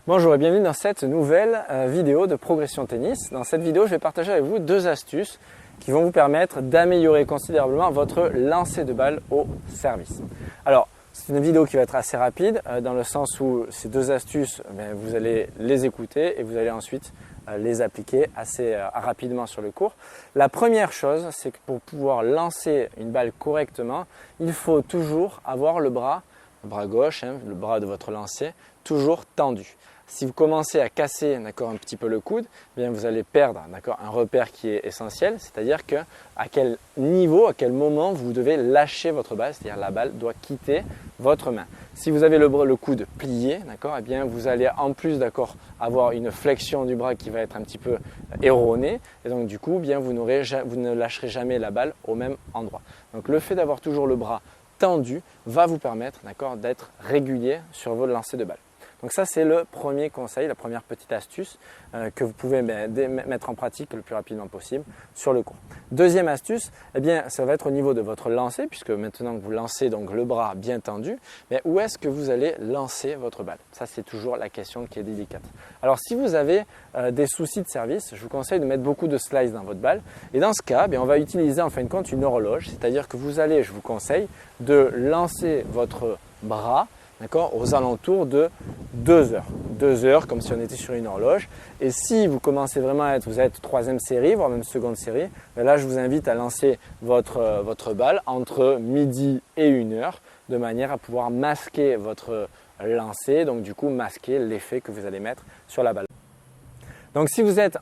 Bonjour et bienvenue dans cette nouvelle vidéo de progression tennis. Dans cette vidéo, je vais partager avec vous deux astuces qui vont vous permettre d'améliorer considérablement votre lancer de balle au service. Alors, c'est une vidéo qui va être assez rapide dans le sens où ces deux astuces, vous allez les écouter et vous allez ensuite les appliquer assez rapidement sur le court. La première chose, c'est que pour pouvoir lancer une balle correctement, il faut toujours avoir le bras gauche, le bras de votre lancer, toujours tendu. Si vous commencez à casser un petit peu le coude, bien vous allez perdre un repère qui est essentiel, c'est-à-dire que à quel niveau, à quel moment vous devez lâcher votre balle, c'est-à-dire la balle doit quitter votre main. Si vous avez le coude plié, eh bien vous allez en plus avoir une flexion du bras qui va être un petit peu erronée et donc du coup bien vous ne lâcherez jamais la balle au même endroit. Donc le fait d'avoir toujours le bras tendu va vous permettre d'être régulier sur vos lancers de balle. Donc ça c'est le premier conseil, la première petite astuce que vous pouvez mettre en pratique le plus rapidement possible sur le court. Deuxième astuce, ça va être au niveau de votre lancer, puisque maintenant que vous lancez donc le bras bien tendu, où est-ce que vous allez lancer votre balle? Ça c'est toujours la question qui est délicate. Alors si vous avez des soucis de service, je vous conseille de mettre beaucoup de slice dans votre balle et dans ce cas, on va utiliser en fin de compte une horloge, c'est-à-dire que vous allez, je vous conseille de lancer votre bras aux alentours de 2 heures. 2 heures comme si on était sur une horloge. Et si vous commencez vraiment vous êtes troisième série, voire même seconde série, là je vous invite à lancer votre balle entre midi et 1 heure de manière à pouvoir masquer votre lancer, donc du coup masquer l'effet que vous allez mettre sur la balle. Donc si vous êtes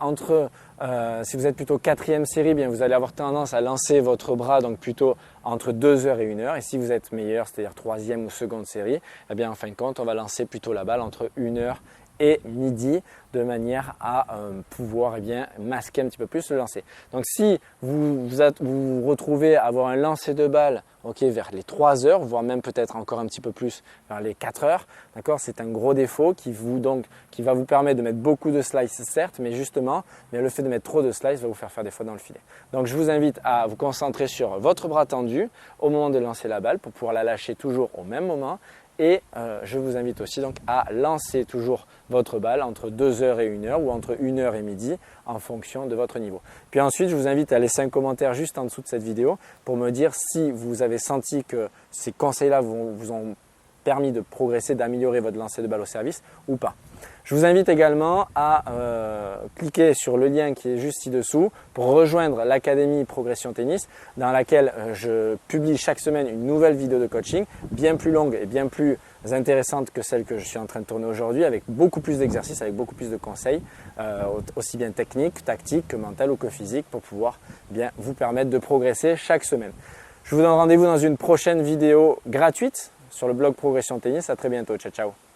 plutôt quatrième série, vous allez avoir tendance à lancer votre bras donc plutôt entre 2 heures et 1 heure. Et si vous êtes meilleur, c'est-à-dire troisième ou seconde série, en fin de compte, on va lancer plutôt la balle entre 1 heure et midi de manière à pouvoir masquer un petit peu plus le lancer. Donc si vous vous retrouvez à avoir un lancer de balle vers les 3 heures, voire même peut-être encore un petit peu plus vers les 4 heures, c'est un gros défaut qui va vous permettre de mettre beaucoup de slice certes, mais justement le fait de mettre trop de slice va vous faire des fautes dans le filet. Donc je vous invite à vous concentrer sur votre bras tendu au moment de lancer la balle pour pouvoir la lâcher toujours au même moment. Et je vous invite aussi donc à lancer toujours votre balle entre 2 heures et 1 heure ou entre 1 heure et midi en fonction de votre niveau. Puis ensuite, je vous invite à laisser un commentaire juste en dessous de cette vidéo pour me dire si vous avez senti que ces conseils-là vous ont permis de progresser, d'améliorer votre lancer de balle au service ou pas. Je vous invite également à cliquer sur le lien qui est juste ci-dessous pour rejoindre l'Académie Progression Tennis dans laquelle je publie chaque semaine une nouvelle vidéo de coaching bien plus longue et bien plus intéressante que celle que je suis en train de tourner aujourd'hui avec beaucoup plus d'exercices, avec beaucoup plus de conseils aussi bien techniques, tactiques que mentales ou que physiques pour pouvoir vous permettre de progresser chaque semaine. Je vous donne rendez-vous dans une prochaine vidéo gratuite sur le blog Progression Tennis. À très bientôt. Ciao, ciao.